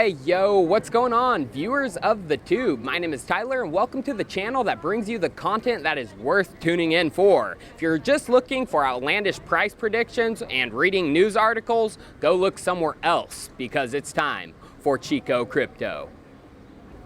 Hey yo, what's going on, viewers of the tube? My name is Tyler and welcome to the channel that brings you the content that is worth tuning in for. If you're just looking for outlandish price predictions and reading news articles, go look somewhere else because it's time for Chico Crypto.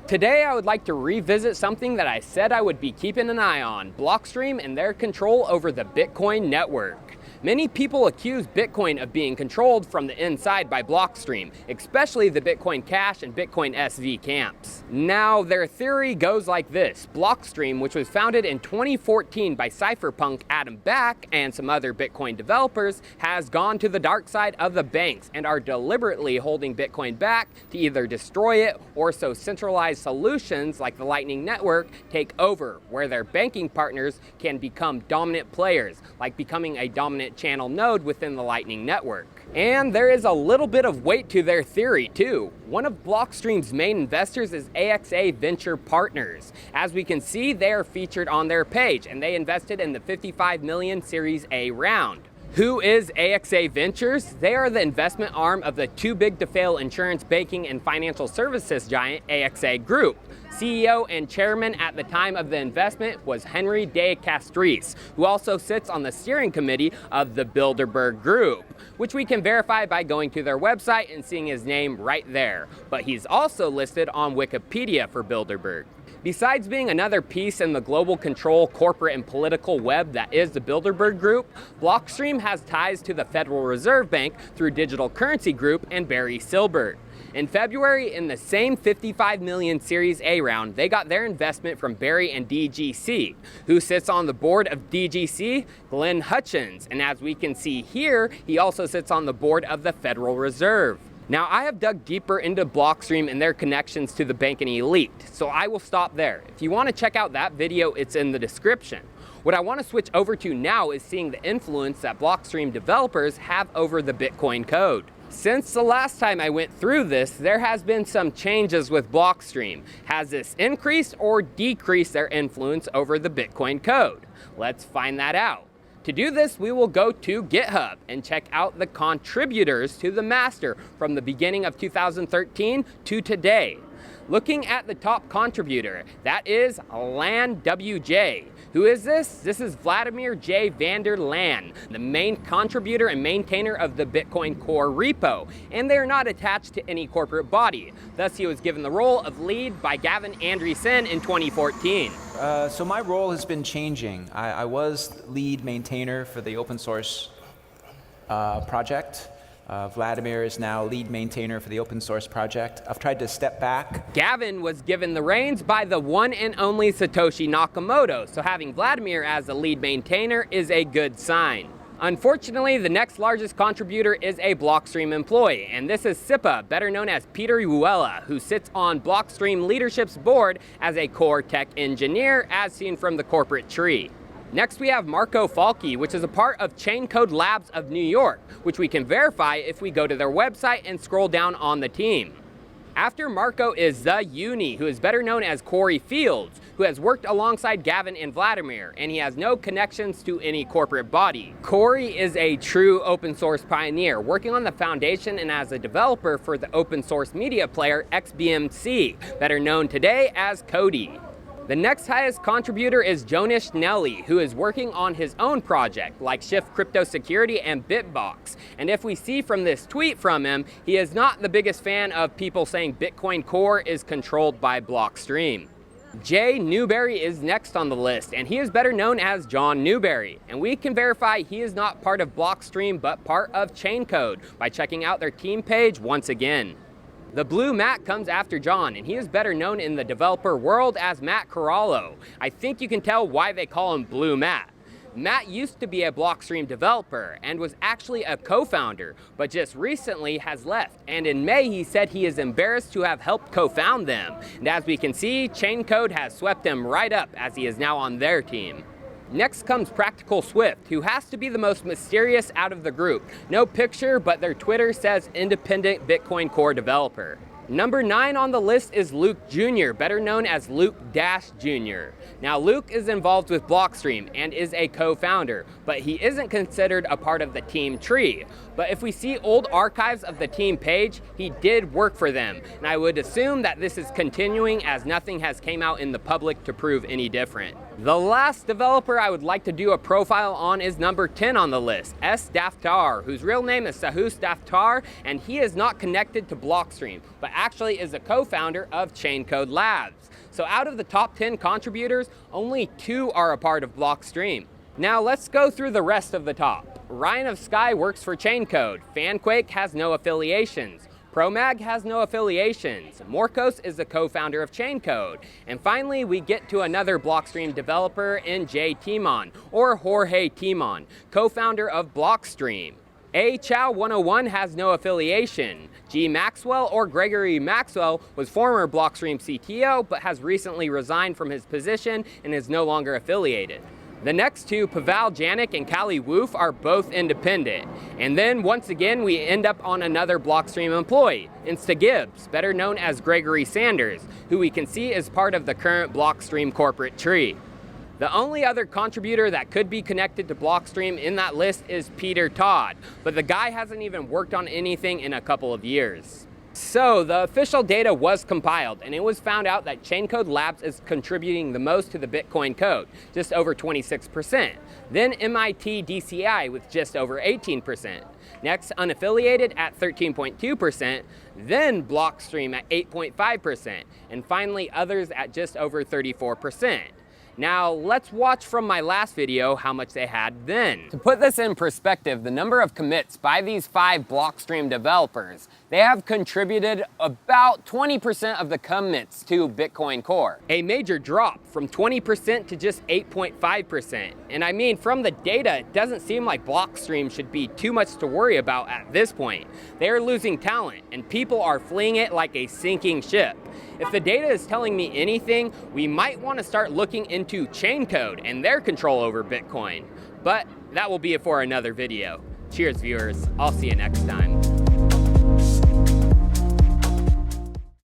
Today I would like to revisit something that I said I would be keeping an eye on, Blockstream and their control over the Bitcoin network. Many people accuse Bitcoin of being controlled from the inside by Blockstream, especially the Bitcoin Cash and Bitcoin SV camps. Now, their theory goes like this. Blockstream, which was founded in 2014 by cypherpunk Adam Back and some other Bitcoin developers, has gone to the dark side of the banks and are deliberately holding Bitcoin back to either destroy it or so centralized solutions like the Lightning Network take over, where their banking partners can become dominant players, like becoming a dominant channel node within the Lightning Network. And there is a little bit of weight to their theory too. One of Blockstream's main investors is AXA Venture Partners. As we can see, they are featured on their page and they invested in the 55 million Series A round. Who is AXA Ventures? They are the investment arm of the too-big-to-fail insurance, banking, and financial services giant AXA Group. CEO and chairman at the time of the investment was Henry de Castries, who also sits on the steering committee of the Bilderberg Group, which we can verify by going to their website and seeing his name right there. But he's also listed on Wikipedia for Bilderberg. Besides being another piece in the global control, corporate, and political web that is the Bilderberg Group, Blockstream has ties to the Federal Reserve Bank through Digital Currency Group and Barry Silbert. In February, in the same 55 million Series A round, they got their investment from Barry and DGC. Who sits on the board of DGC? Glenn Hutchins. And as we can see here, he also sits on the board of the Federal Reserve. Now, I have dug deeper into Blockstream and their connections to the banking elite, so I will stop there. If you want to check out that video, it's in the description. What I want to switch over to now is seeing the influence that Blockstream developers have over the Bitcoin code. Since the last time I went through this, there has been some changes with Blockstream. Has this increased or decreased their influence over the Bitcoin code? Let's find that out. To do this, we will go to GitHub and check out the contributors to the master from the beginning of 2013 to today. Looking at the top contributor, that is LanWJ. Who is this? This is Vladimir J. van der Laan, the main contributor and maintainer of the Bitcoin Core repo, and they are not attached to any corporate body. Thus, he was given the role of lead by Gavin Andresen in 2014. So my role has been changing. I was lead maintainer for the open source project. Vladimir is now lead maintainer for the open source project. I've tried to step back. Gavin was given the reins by the one and only Satoshi Nakamoto, so having Vladimir as the lead maintainer is a good sign. Unfortunately, the next largest contributor is a Blockstream employee, and this is Sipa, better known as Peter Uella, who sits on Blockstream leadership's board as a core tech engineer, as seen from the corporate tree. Next, we have Marco Falchi, which is a part of Chaincode Labs of New York, which we can verify if we go to their website and scroll down on the team. After Marco is the Uni, who is better known as Corey Fields, who has worked alongside Gavin and Vladimir, and he has no connections to any corporate body. Corey is a true open source pioneer, working on the foundation and as a developer for the open source media player XBMC, better known today as Kodi. The next highest contributor is Jonas Nelly, who is working on his own project, like Shift Crypto Security and Bitbox. And if we see from this tweet from him, he is not the biggest fan of people saying Bitcoin Core is controlled by Blockstream. Jay Newberry is next on the list, and he is better known as John Newberry. And we can verify he is not part of Blockstream, but part of Chaincode by checking out their team page once again. The blue Matt comes after John, and he is better known in the developer world as Matt Corallo. I think you can tell why they call him Blue Matt. Matt used to be a Blockstream developer and was actually a co-founder, but just recently has left. And in May, he said he is embarrassed to have helped co-found them. And as we can see, Chaincode has swept him right up as he is now on their team. Next comes Practical Swift, who has to be the most mysterious out of the group. No picture, but their Twitter says independent Bitcoin Core developer. Number 9 on the list is Luke Jr., better known as Luke Dash Jr. Now, Luke is involved with Blockstream and is a co-founder, but he isn't considered a part of the team tree. But if we see old archives of the team page, he did work for them, and I would assume that this is continuing as nothing has came out in the public to prove any different. The last developer I would like to do a profile on is number 10 on the list, S. Daftar, whose real name is Sahus Daftar, and he is not connected to Blockstream, but actually is a co-founder of Chaincode Labs. So out of the top 10 contributors, only 2 are a part of Blockstream. Now let's go through the rest of the top. Ryan of Sky works for Chaincode. Fanquake has no affiliations. Promag has no affiliations. Morkos is a co-founder of Chaincode. And finally, we get to another Blockstream developer in Jay Timon, or Jorge Timon, co-founder of Blockstream. A Chow 101 has no affiliation. G Maxwell, or Gregory Maxwell, was former Blockstream CTO, but has recently resigned from his position and is no longer affiliated. The next 2, Pavel Janik and Callie Woof, are both independent. And then once again, we end up on another Blockstream employee, Insta Gibbs, better known as Gregory Sanders, who we can see is part of the current Blockstream corporate tree. The only other contributor that could be connected to Blockstream in that list is Peter Todd, but the guy hasn't even worked on anything in a couple of years. So the official data was compiled, and it was found out that Chaincode Labs is contributing the most to the Bitcoin code, just over 26%. Then MIT DCI with just over 18%. Next, unaffiliated at 13.2%. Then Blockstream at 8.5%. And finally, others at just over 34%. Now, let's watch from my last video how much they had then. To put this in perspective, the number of commits by these 5 Blockstream developers, they have contributed about 20% of the commits to Bitcoin Core. A major drop from 20% to just 8.5%. And I mean, from the data, it doesn't seem like Blockstream should be too much to worry about at this point. They're losing talent, and people are fleeing it like a sinking ship. If the data is telling me anything, we might want to start looking into Chaincode and their control over Bitcoin. But that will be it for another video. Cheers, viewers. I'll see you next time.